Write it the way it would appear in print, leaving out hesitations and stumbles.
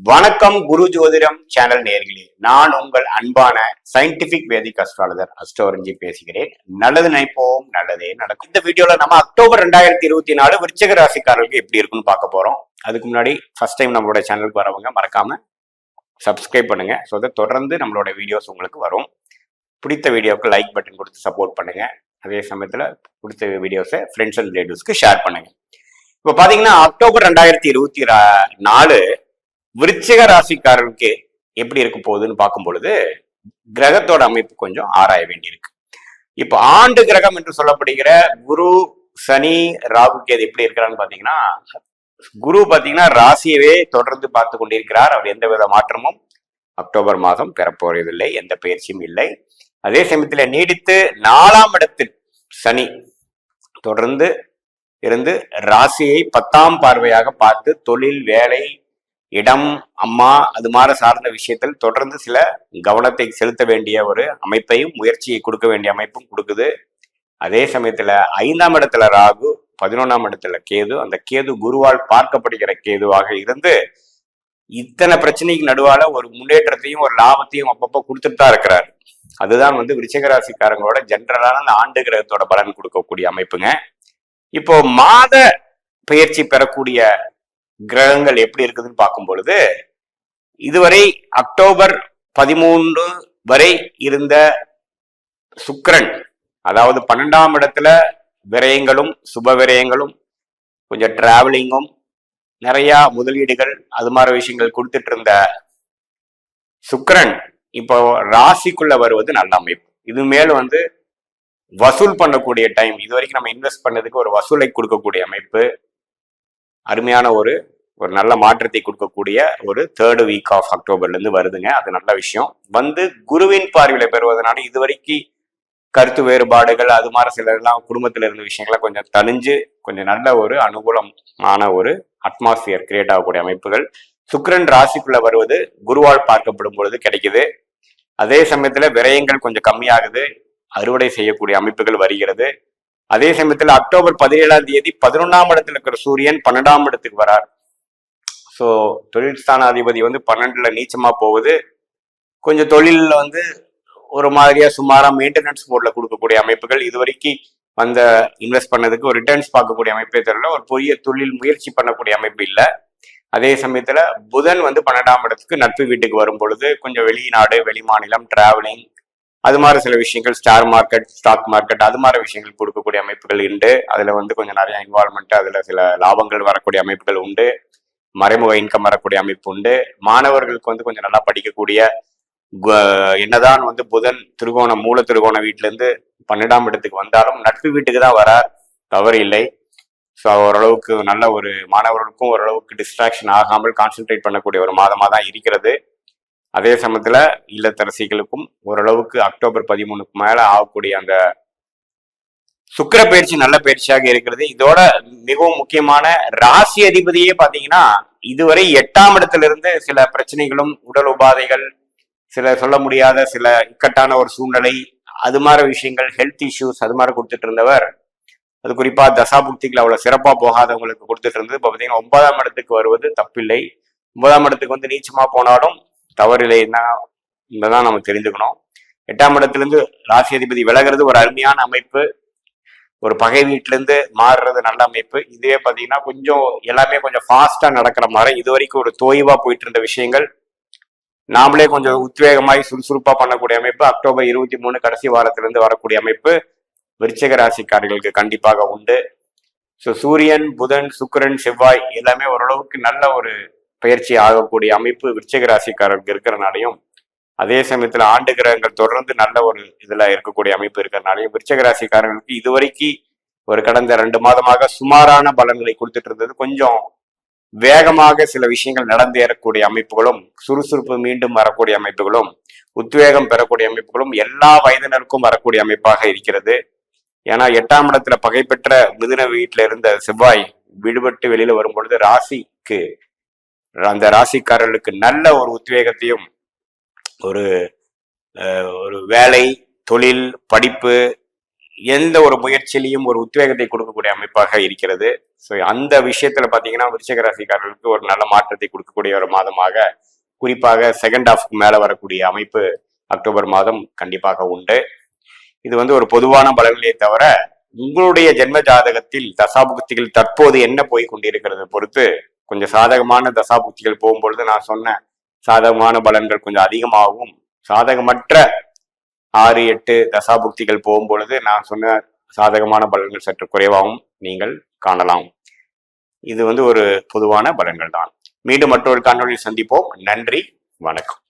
வணக்கம் குரு ஜோதிடம் சேனல் நேயர்களே, நான் உங்கள் அன்பான சயின்டிபிக் வேதிக் அஸ்ட்ராலஜர் அஸ்ட்ரோரஞ்சி பேசுகிறேன். நல்லது நினைப்போம், நல்லதே நடக்கும். இந்த வீடியோல நம்ம அக்டோபர் 2024 விருச்சிக ராசிக்காரர்களுக்கு எப்படி இருக்குன்னு பார்க்க போறோம். அதுக்கு முன்னாடி ஃபர்ஸ்ட் டைம் நம்மளோட சேனலுக்கு வரவங்க மறக்காம சப்ஸ்கிரைப் பண்ணுங்க. ஸோ தொடர்ந்து நம்மளோட வீடியோஸ் உங்களுக்கு வரும். பிடித்த வீடியோவுக்கு லைக் பட்டன் கொடுத்து சப்போர்ட் பண்ணுங்க. அதே சமயத்துல பிடித்த வீடியோஸை ஃப்ரெண்ட்ஸ் அண்ட் ரிலேட்டிவ்ஸ்க்கு ஷேர் பண்ணுங்க. இப்போ பாத்தீங்கன்னா அக்டோபர் 2024 விருச்சிக ராசிக்காரர்களுக்கு எப்படி இருக்க போகுதுன்னு பார்க்கும் பொழுது கிரகத்தோட அமைப்பு கொஞ்சம் ஆராய வேண்டியிருக்கு. இப்ப ஆண்டு கிரகம் என்று சொல்லப்படுகிற குரு, சனி, ராகு, கேது எப்படி இருக்கிறான்னு பாத்தீங்கன்னா, குரு பாத்தீங்கன்னா ராசியவே தொடர்ந்து பார்த்து கொண்டிருக்கிறார். அவர் எந்தவித மாற்றமும் அக்டோபர் மாதம் பெறப்போவதில்லை, எந்த பயிற்சியும் இல்லை. அதே சமயத்துல நீடித்து 4ஆம் இடத்தில் சனி தொடர்ந்து இருந்து ராசியை 10ஆம் பார்வையாக பார்த்து தொழில், வேலை, இடம், அம்மா அது மாதிரி சார்ந்த விஷயத்தில் தொடர்ந்து சில கவனத்தை செலுத்த வேண்டிய ஒரு அமைப்பையும் முயற்சியை கொடுக்க வேண்டிய அமைப்பும் கொடுக்குது. அதே சமயத்துல 5ஆம் இடத்துல ராகு, 11ஆம் இடத்துல கேது, அந்த கேது குருவால் பார்க்கப்படுகிற கேதுவாக இருந்து இத்தனை பிரச்சனைக்கு நடுவால ஒரு முன்னேற்றத்தையும் ஒரு லாபத்தையும் அப்பப்போ கொடுத்துட்டு தான் இருக்கிறாரு. அதுதான் விருச்சிக ராசிக்காரங்களோட ஜென்ரலான அந்த ஆண்டு கிரகத்தோட பலன் கொடுக்கக்கூடிய அமைப்புங்க. இப்போ மாத பயிற்சி பெறக்கூடிய கிரகங்கள் எப்படி இருக்குதுன்னு பார்க்கும் பொழுது, இதுவரை அக்டோபர் 13 வரை இருந்த சுக்கிரன், அதாவது 12ஆம் இடத்துல விரயங்களும் சுப விரயங்களும் கொஞ்சம் டிராவலிங்கும் நிறைய முதலீடுகள் அது மாதிரி விஷயங்கள் கொடுத்துட்டு இருந்த சுக்கிரன் இப்போ ராசிக்குள்ள வருவது நல்ல அமைப்பு. இது மேல வசூல் பண்ணக்கூடிய டைம், இது வரைக்கும் நம்ம இன்வெஸ்ட் பண்ணதுக்கு ஒரு வசூலை கொடுக்கக்கூடிய அமைப்பு, அருமையான ஒரு நல்ல மாற்றத்தை கொடுக்கக்கூடிய ஒரு 3rd வீக் ஆஃப் அக்டோபர்ல இருந்து வருதுங்க. அது நல்ல விஷயம். குருவின் பார்வையில பெறுவதனால இதுவரைக்கும் கருத்து வேறுபாடுகள் அது மாதிரி சிலர்லாம் குடும்பத்துல இருந்த விஷயங்களை கொஞ்சம் தணிஞ்சு கொஞ்சம் நல்ல ஒரு அனுகூலமான ஒரு அட்மாஸ்பியர் கிரியேட் ஆகக்கூடிய அமைப்புகள் சுக்கிரன் ராசிக்குள்ள வருவது குருவால் பார்க்கப்படும் பொழுது கிடைக்குது. அதே சமயத்துல விரயங்கள் கொஞ்சம் கம்மியாகுது, அறுவடை செய்யக்கூடிய அமைப்புகள் வருகிறது. அதே சமயத்துல அக்டோபர் 17ஆம் தேதி 11ஆம் இடத்துல இருக்கிற சூரியன் 12ஆம் இடத்துக்கு வரார். ஸோ தொழில் ஸ்தானாதிபதி 12ல நீச்சமா போகுது. கொஞ்சம் தொழிலில் ஒரு மாதிரியா சுமாரா மெயின்டெனன்ஸ் மோட்ல கொடுக்கக்கூடிய அமைப்புகள், இது வரைக்கும் இன்வெஸ்ட் பண்ணதுக்கு ஒரு ரிட்டர்ன்ஸ் பார்க்கக்கூடிய அமைப்பே தெரியல, ஒரு பெரிய தொழில் முயற்சி பண்ணக்கூடிய அமைப்பு இல்லை. அதே சமயத்துல புதன் 12ஆம் இடத்துக்கு நட்பு வீட்டுக்கு வரும் பொழுது கொஞ்சம் வெளிநாடு, வெளிமாநிலம், டிராவலிங் அது மாதிரி சில விஷயங்கள், ஸ்டாக் மார்க்கெட் அது மாதிரி விஷயங்கள் கொடுக்கக்கூடிய அமைப்புகள் உண்டு. அதுல கொஞ்சம் நிறைய இன்வால்மெண்ட், அதுல சில லாபங்கள் வரக்கூடிய அமைப்புகள் உண்டு, மறைமுக இன்கம் வரக்கூடிய அமைப்பு உண்டு. மாணவர்களுக்கு கொஞ்சம் நல்லா படிக்கக்கூடிய, என்னதான் புதன் மூல திருகோண வீட்டுல இருந்து 12ஆம் இடத்துக்கு வந்தாலும் நட்பு வீட்டுக்கு தான் வரார், தவறு இல்லை. ஸோ ஓரளவுக்கு நல்ல ஒரு மாணவர்களுக்கும் ஓரளவுக்கு டிஸ்ட்ராக்ஷன் ஆகாமல் கான்சென்ட்ரேட் பண்ணக்கூடிய ஒரு மாதமா தான் இருக்கிறது. அதே சமயத்துல இல்லத்தரசிகளுக்கும் ஓரளவுக்கு அக்டோபர் 13க்கு மேல ஆகக்கூடிய அந்த சுக்கிர பயிற்சி நல்ல பயிற்சியாக இருக்கிறது. இதோட மிகவும் முக்கியமான ராசி அதிபதியே பாத்தீங்கன்னா இதுவரை 8ஆம் இடத்துல இருந்து சில பிரச்சனைகளும், உடல் உபாதைகள், சில சொல்ல முடியாத சில இக்கட்டான ஒரு சூழ்நிலை அது மாதிரி விஷயங்கள், ஹெல்த் இஷ்யூஸ் அது மாதிரி கொடுத்துட்டு இருந்தவர், அது குறிப்பா தசாபுக்திகள் அவ்வளவு சிறப்பா போகாதவங்களுக்கு கொடுத்துட்டு இருந்தது. இப்போ பாத்தீங்கன்னா 9ஆம் இடத்துக்கு வருவது தப்பில்லை. 9ஆம் இடத்துக்கு நீச்சமா போனாலும் தவறில்லைன்னா தான் நம்ம தெரிஞ்சுக்கணும். 8ஆம் இடத்துல இருந்து ராசி அதிபதி விலகிறது ஒரு அருமையான அமைப்பு. ஒரு பகை வீட்டுல இருந்து மாறுறது நல்ல அமைப்பு. இதுவே பாத்தீங்கன்னா கொஞ்சம் எல்லாமே கொஞ்சம் ஃபாஸ்டா நடக்கிற மாதிரி, இது வரைக்கும் ஒரு தோய்வா போயிட்டு இருந்த விஷயங்கள் நாமளே கொஞ்சம் உத்வேகமாய் சுறுசுறுப்பா பண்ணக்கூடிய அமைப்பு அக்டோபர் 23 கடைசி வாரத்திலிருந்து வரக்கூடிய அமைப்பு விருச்சிக ராசிக்காரர்களுக்கு கண்டிப்பாக உண்டு. ஸோ சூரியன், புதன், சுக்கிரன், செவ்வாய் எல்லாமே ஓரளவுக்கு நல்ல ஒரு பயிற்சி ஆகக்கூடிய அமைப்பு விருச்சிக ராசிக்காரர்களுக்கு இருக்கிறனாலையும், அதே சமயத்துல ஆண்டு கிரகங்கள் தொடர்ந்து நல்ல ஒரு இதுல இருக்கக்கூடிய அமைப்பு இருக்கிறனாலையும் விருச்சிக ராசிக்காரர்களுக்கு இதுவரைக்கும் ஒரு கடந்த 2 மாதமாக சுமாரான பலன்களை கொடுத்துட்டு இருந்தது. கொஞ்சம் வேகமாக சில விஷயங்கள் நடந்தேறக்கூடிய அமைப்புகளும், சுறுசுறுப்பு மீண்டும் வரக்கூடிய அமைப்புகளும், உத்வேகம் பெறக்கூடிய அமைப்புகளும் எல்லா வயதினருக்கும் வரக்கூடிய அமைப்பாக இருக்கிறது. ஏன்னா 8ஆம் இடத்துல பகை பெற்ற மிதுன வீட்டுல இருந்த செவ்வாய் விடுபட்டு வெளியில வரும் பொழுது ராசிக்கு, அந்த ராசிக்காரர்களுக்கு நல்ல ஒரு உத்வேகத்தையும், ஒரு வேலை, தொழில், படிப்பு எந்த ஒரு முயற்சியிலையும் ஒரு உத்வேகத்தை கொடுக்கக்கூடிய அமைப்பாக இருக்கிறது. ஸோ அந்த விஷயத்துல பாத்தீங்கன்னா விருச்சிக ராசிக்காரர்களுக்கு ஒரு நல்ல மாற்றத்தை கொடுக்கக்கூடிய ஒரு மாதமாக, குறிப்பாக செகண்ட் ஹாஃப்க்கு மேல வரக்கூடிய அமைப்பு அக்டோபர் மாதம் கண்டிப்பாக உண்டு. இது ஒரு பொதுவான பலன்களே தவிர உங்களுடைய ஜென்ம ஜாதகத்தில் தசாபுக்திகள் தற்போது என்ன போய் கொண்டிருக்கிறது பொறுத்து கொஞ்சம் சாதகமான தசாபுக்திகள் போகும்பொழுது நான் சொன்ன சாதகமான பலன்கள் கொஞ்சம் அதிகமாகவும், சாதகமற்ற 6-8 தசாபுக்திகள் போகும்பொழுது நான் சொன்ன சாதகமான பலன்கள் சற்று குறைவாகவும் நீங்கள் காணலாம். இது ஒரு பொதுவான பலன்கள் தான். மீண்டும் மற்றொரு காணொலியில் சந்திப்போம். நன்றி, வணக்கம்.